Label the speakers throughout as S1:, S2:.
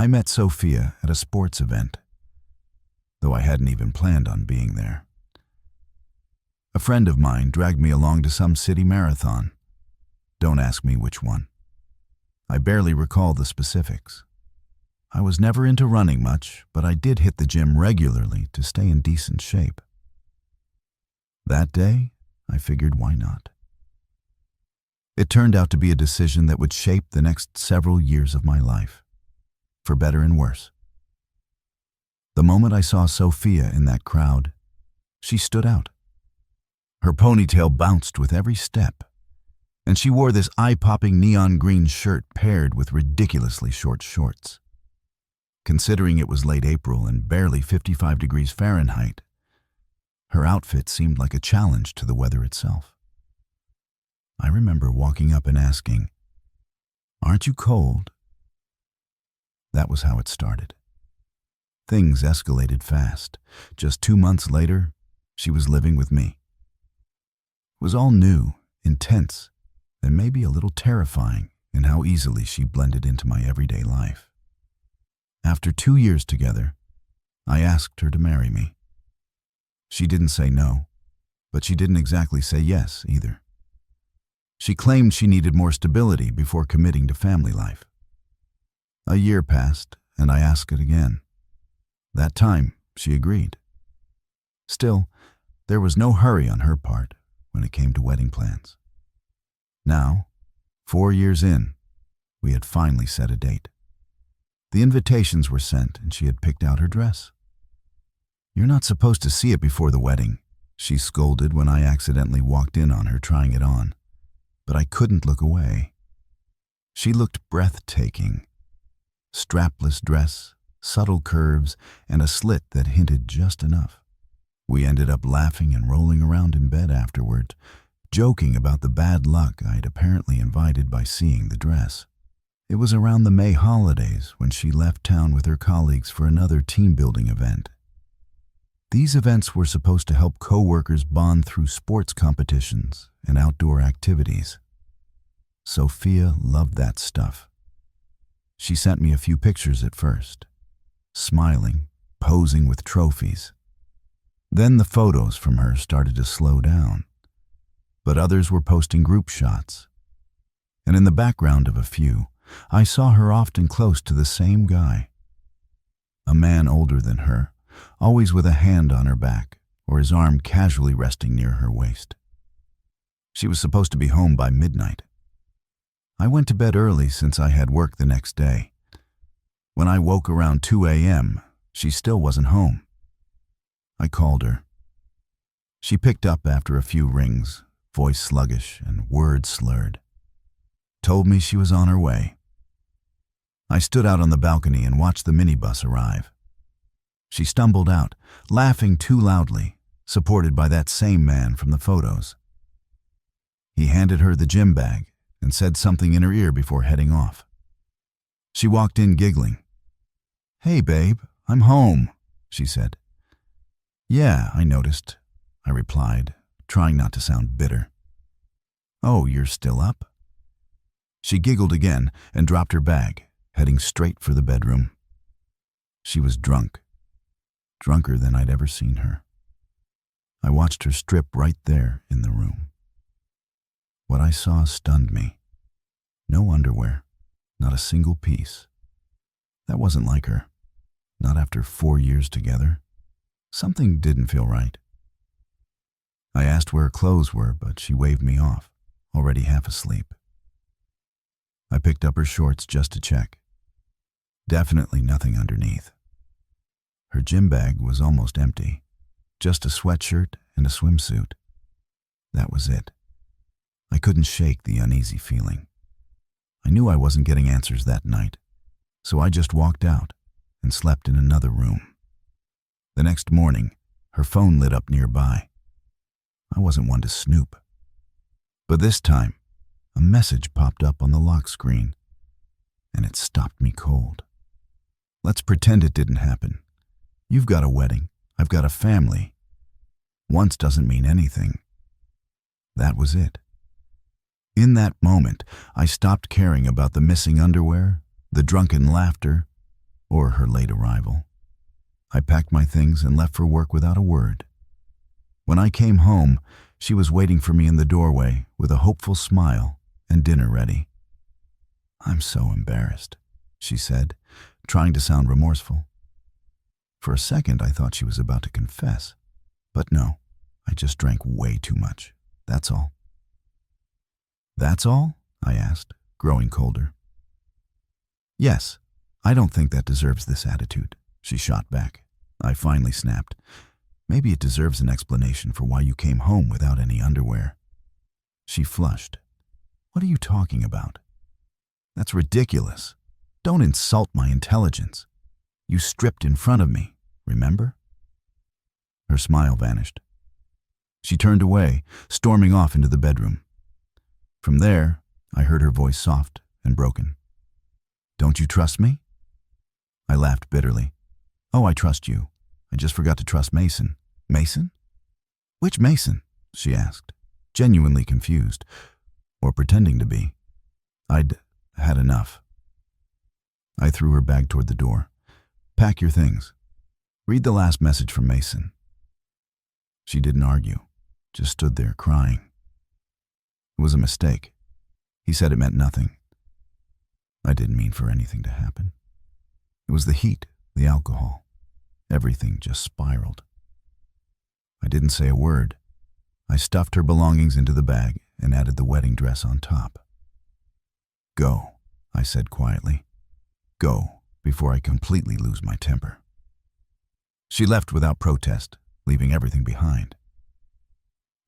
S1: I met Sophia at a sports event, though I hadn't even planned on being there. A friend of mine dragged me along to some city marathon. Don't ask me which one. I barely recall the specifics. I was never into running much, but I did hit the gym regularly to stay in decent shape. That day, I figured why not. It turned out to be a decision that would shape the next several years of my life, for better and worse. The moment I saw Sophia in that crowd, she stood out. Her ponytail bounced with every step, and she wore this eye-popping neon green shirt paired with ridiculously short shorts. Considering it was late April and barely 55 degrees Fahrenheit, her outfit seemed like a challenge to the weather itself. I remember walking up and asking, "Aren't you cold?" That was how it started. Things escalated fast. Just 2 months later, she was living with me. It was all new, intense, and maybe a little terrifying in how easily she blended into my everyday life. After 2 years together, I asked her to marry me. She didn't say no, but she didn't exactly say yes either. She claimed she needed more stability before committing to family life. A year passed, and I asked it again. That time, she agreed. Still, there was no hurry on her part when it came to wedding plans. Now, 4 years in, we had finally set a date. The invitations were sent, and she had picked out her dress. "You're not supposed to see it before the wedding," she scolded when I accidentally walked in on her trying it on. But I couldn't look away. She looked breathtaking. Strapless dress, subtle curves, and a slit that hinted just enough. We ended up laughing and rolling around in bed afterward, joking about the bad luck I'd apparently invited by seeing the dress. It was around the May holidays when she left town with her colleagues for another team-building event. These events were supposed to help co-workers bond through sports competitions and outdoor activities. Sophia loved that stuff. She sent me a few pictures at first, smiling, posing with trophies. Then the photos from her started to slow down, but others were posting group shots. And in the background of a few, I saw her often close to the same guy. A man older than her, always with a hand on her back or his arm casually resting near her waist. She was supposed to be home by midnight. I went to bed early since I had work the next day. When I woke around 2 a.m., she still wasn't home. I called her. She picked up after a few rings, voice sluggish and words slurred. Told me she was on her way. I stood out on the balcony and watched the minibus arrive. She stumbled out, laughing too loudly, supported by that same man from the photos. He handed her the gym bag and said something in her ear before heading off. She walked in giggling. "Hey, babe, I'm home," she said. "Yeah, I noticed," I replied, trying not to sound bitter. "Oh, you're still up?" She giggled again and dropped her bag, heading straight for the bedroom. She was drunk. Drunker than I'd ever seen her. I watched her strip right there in the room. What I saw stunned me. No underwear, not a single piece. That wasn't like her, not after 4 years together. Something didn't feel right. I asked where her clothes were, but she waved me off, already half asleep. I picked up her shorts just to check. Definitely nothing underneath. Her gym bag was almost empty, just a sweatshirt and a swimsuit. That was it. I couldn't shake the uneasy feeling. I knew I wasn't getting answers that night, so I just walked out and slept in another room. The next morning, her phone lit up nearby. I wasn't one to snoop. But this time, a message popped up on the lock screen, and it stopped me cold. "Let's pretend it didn't happen. You've got a wedding. I've got a family. Once doesn't mean anything." That was it. In that moment, I stopped caring about the missing underwear, the drunken laughter, or her late arrival. I packed my things and left for work without a word. When I came home, she was waiting for me in the doorway with a hopeful smile and dinner ready. "I'm so embarrassed," she said, trying to sound remorseful. For a second, I thought she was about to confess. But no, I just drank way too much. That's all. "That's all?" I asked, growing colder. "Yes, I don't think that deserves this attitude," she shot back. I finally snapped. "Maybe it deserves an explanation for why you came home without any underwear." She flushed. "What are you talking about? That's ridiculous. Don't insult my intelligence. You stripped in front of me, remember?" Her smile vanished. She turned away, storming off into the bedroom. From there, I heard her voice soft and broken. "Don't you trust me?" I laughed bitterly. "Oh, I trust you. I just forgot to trust Mason." "Mason? Which Mason?" she asked, genuinely confused, or pretending to be. I'd had enough. I threw her bag toward the door. "Pack your things. Read the last message from Mason." She didn't argue, just stood there crying. It was a mistake. He said it meant nothing. I didn't mean for anything to happen. It was the heat, the alcohol. Everything just spiraled. I didn't say a word. I stuffed her belongings into the bag and added the wedding dress on top. "Go," I said quietly. "Go, before I completely lose my temper." She left without protest, leaving everything behind.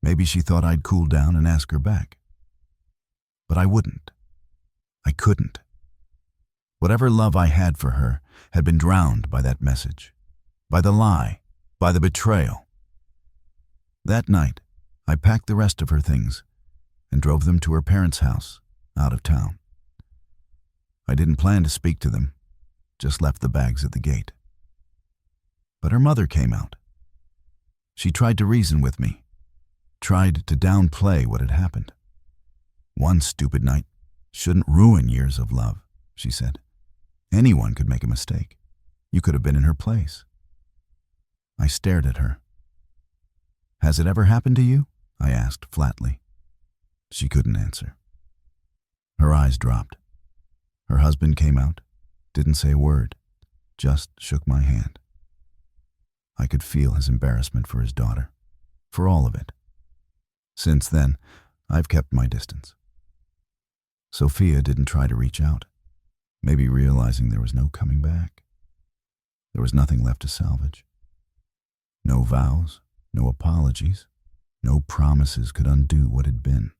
S1: Maybe she thought I'd cool down and ask her back. But I wouldn't. I couldn't. Whatever love I had for her had been drowned by that message, by the lie, by the betrayal. That night, I packed the rest of her things and drove them to her parents' house, out of town. I didn't plan to speak to them, just left the bags at the gate. But her mother came out. She tried to reason with me, tried to downplay what had happened. "One stupid night shouldn't ruin years of love," she said. "Anyone could make a mistake. You could have been in her place." I stared at her. "Has it ever happened to you?" I asked flatly. She couldn't answer. Her eyes dropped. Her husband came out, didn't say a word, just shook my hand. I could feel his embarrassment for his daughter, for all of it. Since then, I've kept my distance. Sophia didn't try to reach out, maybe realizing there was no coming back. There was nothing left to salvage. No vows, no apologies, no promises could undo what had been.